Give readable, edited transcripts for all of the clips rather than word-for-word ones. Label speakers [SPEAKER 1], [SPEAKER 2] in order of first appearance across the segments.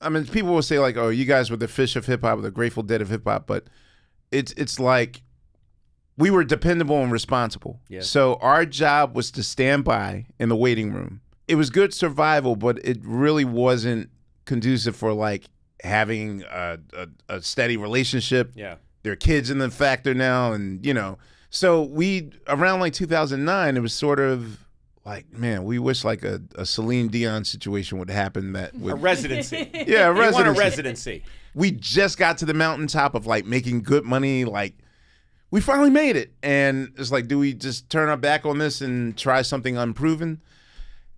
[SPEAKER 1] I mean, people will say like, "Oh, you guys were the Fish of hip hop, or the Grateful Dead of hip hop," but it's like we were dependable and responsible. Yeah. So our job was to stand by in the waiting room. It was good survival, but it really wasn't conducive for like having a steady relationship. Yeah. There are kids in the factor now, and so we around like 2009, it was sort of like, man, we wish like a Celine Dion situation would happen. That would,
[SPEAKER 2] a residency.
[SPEAKER 1] Yeah, a residency.
[SPEAKER 2] You want a residency.
[SPEAKER 1] We just got to the mountaintop of like making good money. Like we finally made it, and it's like, do we just turn our back on this and try something unproven?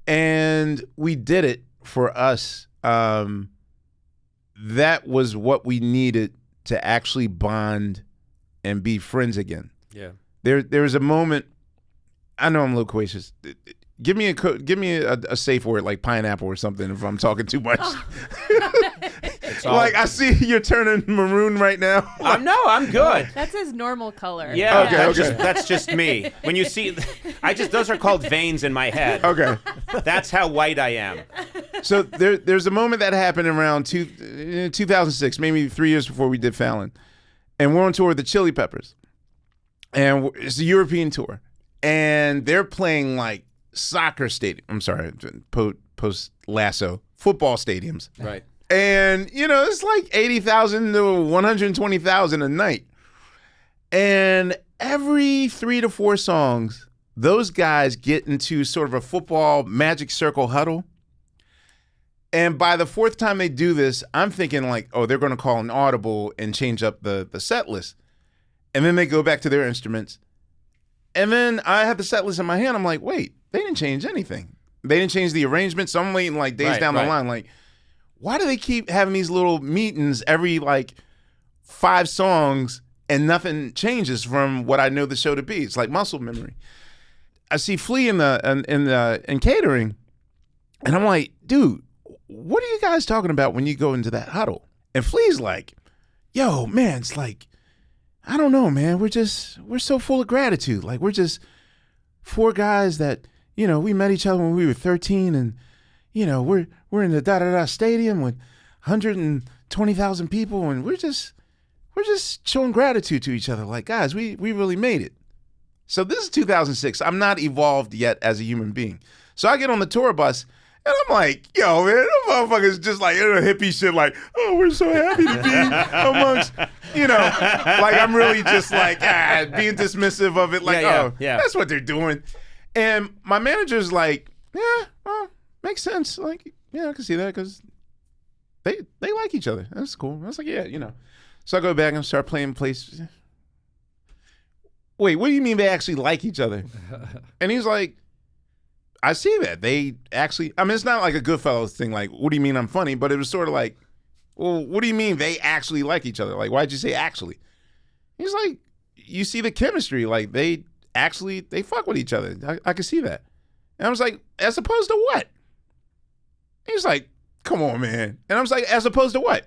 [SPEAKER 1] And we did it for us. That was what we needed to actually bond and be friends again. Yeah. There was a moment. I know I'm loquacious. Give me a safe word like pineapple or something if I'm talking too much. Like I see you're turning maroon right now.
[SPEAKER 2] No, I'm good.
[SPEAKER 3] That's his normal color.
[SPEAKER 2] Yeah, okay. That's just me. When you see, those are called veins in my head.
[SPEAKER 1] Okay.
[SPEAKER 2] That's how white I am.
[SPEAKER 1] So there's a moment that happened around 2006, maybe 3 years before we did Fallon, and we're on tour with the Chili Peppers, and it's a European tour, and they're playing like soccer stadium. I'm sorry, post Lasso football stadiums.
[SPEAKER 2] Right.
[SPEAKER 1] And it's like 80,000 to 120,000 a night. And every 3 to 4 songs, those guys get into sort of a football magic circle huddle. And by the 4th time they do this, I'm thinking like, oh, they're going to call an audible and change up the set list. And then they go back to their instruments. And then I have the set list in my hand. I'm like, wait, they didn't change anything. They didn't change the arrangement. So I'm waiting like days down the line. Like, why do they keep having these little meetings every like 5 songs and nothing changes from what I know the show to be? It's like muscle memory. I see Flea in catering, and I'm like, dude, what are you guys talking about when you go into that huddle? And Flea's like, yo, man, it's like, I don't know, man. We're so full of gratitude. Like we're just 4 guys that, we met each other when we were 13, and we're in the da-da-da stadium with 120,000 people, and we're just showing gratitude to each other. Like, guys, we really made it. So this is 2006. I'm not evolved yet as a human being. So I get on the tour bus, and I'm like, yo, man, them motherfuckers just like hippie shit like, oh, we're so happy to be amongst, like I'm really just like, being dismissive of it. Like, that's what they're doing. And my manager's like, yeah, well, makes sense. Like, yeah, I can see that because they like each other. That's cool. I was like, yeah, So I go back and start playing plays. Wait, what do you mean they actually like each other? And he's like, I see that. They actually, I mean, it's not like a Goodfellas thing, like, what do you mean I'm funny? But it was sort of like, well, what do you mean they actually like each other? Like, why'd you say actually? He's like, you see the chemistry. Like, they fuck with each other. I can see that. And I was like, as opposed to what? He's like, come on, man. And I was like, as opposed to what?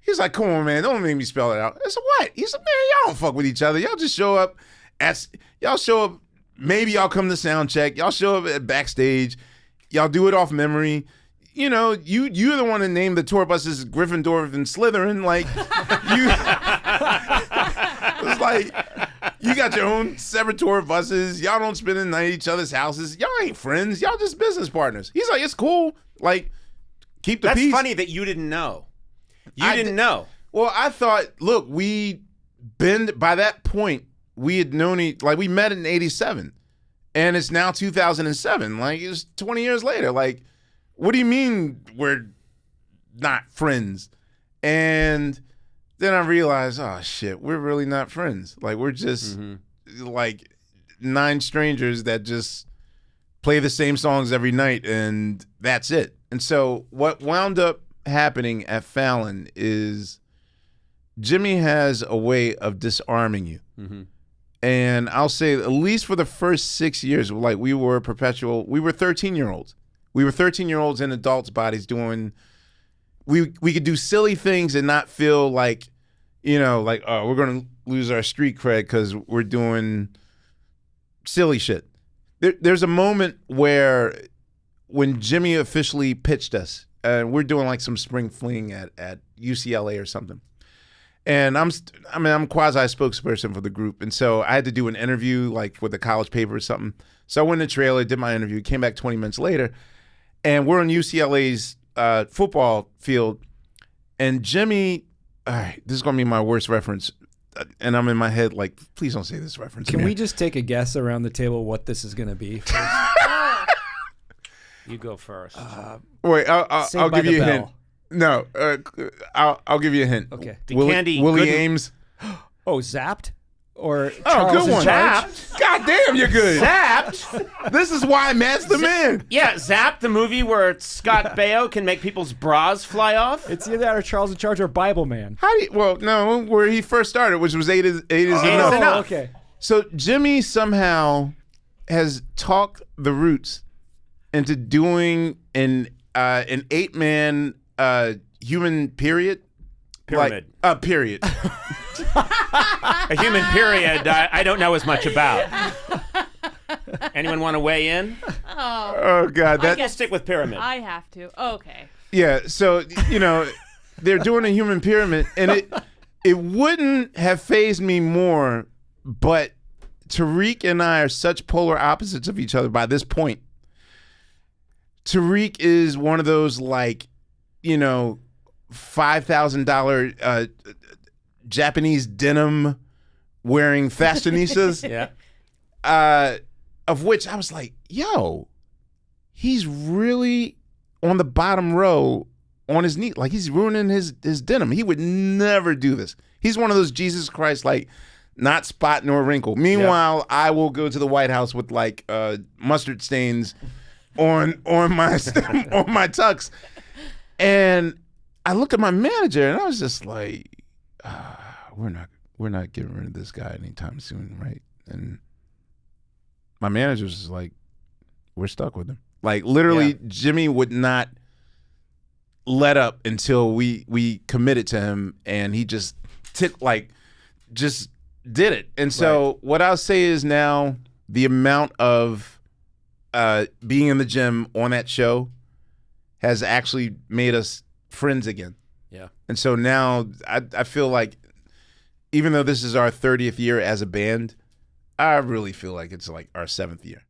[SPEAKER 1] He's like, come on, man. Don't make me spell it out. I said, what? He said, man, y'all don't fuck with each other. Y'all just show up. Maybe y'all come to sound check. Y'all show up at backstage. Y'all do it off memory. You're the one that named the tour buses Gryffindor and Slytherin. Like, it's like, you got your own separate tour buses. Y'all don't spend the night at each other's houses. Y'all ain't friends. Y'all just business partners. He's like, it's cool. Like, keep the peace.
[SPEAKER 2] That's funny that you didn't know. You didn't know.
[SPEAKER 1] Well, I thought, look, by that point, we had known we met in 87, and it's now 2007. Like, it's 20 years later. Like, what do you mean we're not friends? And then I realized, oh shit, we're really not friends. Like, we're just like 9 strangers that just play the same songs every night, and that's it. And so what wound up happening at Fallon is Jimmy has a way of disarming you. Mm-hmm. And I'll say, at least for the first 6 years, like we were 13-year-olds. We were 13-year-olds in adults' bodies doing, we could do silly things and not feel like, like, oh, we're going to lose our street cred because we're doing silly shit. There's a moment when Jimmy officially pitched us, we're doing like some spring fling at UCLA or something. And I'm quasi spokesperson for the group, and so I had to do an interview like with a college paper or something. So I went in the trailer, did my interview, came back 20 minutes later, and we're on UCLA's football field, and Jimmy. All right, this is gonna be my worst reference, and I'm in my head like, please don't say this reference.
[SPEAKER 3] Can we just take a guess around the table what this is gonna be?
[SPEAKER 2] You go first.
[SPEAKER 1] Wait, I'll give you a hint. No, I'll give you a hint.
[SPEAKER 3] Okay.
[SPEAKER 1] Willie Ames.
[SPEAKER 3] Oh, Zapped? Or Charles
[SPEAKER 1] good one.
[SPEAKER 2] Zapped?
[SPEAKER 1] God damn, you're good.
[SPEAKER 2] Zapped?
[SPEAKER 1] This is why Matt's the man.
[SPEAKER 2] Yeah, Zapped, the movie where Scott Baio can make people's bras fly off.
[SPEAKER 3] It's either that or Charles in Charge or Bible Man.
[SPEAKER 1] No, where he first started, which was eight is enough.
[SPEAKER 2] Enough.
[SPEAKER 3] Okay.
[SPEAKER 1] So Jimmy somehow has talked the Roots into doing an 8-man human period.
[SPEAKER 2] Pyramid.
[SPEAKER 1] Period.
[SPEAKER 2] A human period I don't know as much about. Anyone want to weigh in?
[SPEAKER 1] Oh God,
[SPEAKER 2] I'll stick with pyramid.
[SPEAKER 4] I have to. Okay.
[SPEAKER 1] Yeah, so they're doing a human pyramid, and it wouldn't have fazed me more, but Tariq and I are such polar opposites of each other by this point. Tariq is one of those $5,000 Japanese denim wearing fashionistas.
[SPEAKER 2] Yeah.
[SPEAKER 1] Of which I was like, yo, he's really on the bottom row on his knee. Like, he's ruining his denim. He would never do this. He's one of those Jesus Christ, like, not spot nor wrinkle. Meanwhile, I will go to the White House with like mustard stains on my on my tux. And I looked at my manager and I was just like, we're not getting rid of this guy anytime soon, right? And my manager was just like, we're stuck with him. Like, literally, Jimmy would not let up until we committed to him, and he just did it. And so what I'll say is now the amount of being in the gym on that show has actually made us friends again.
[SPEAKER 2] Yeah. And
[SPEAKER 1] so now I feel like, even though this is our 30th year as a band, I really feel like it's like our 7th year.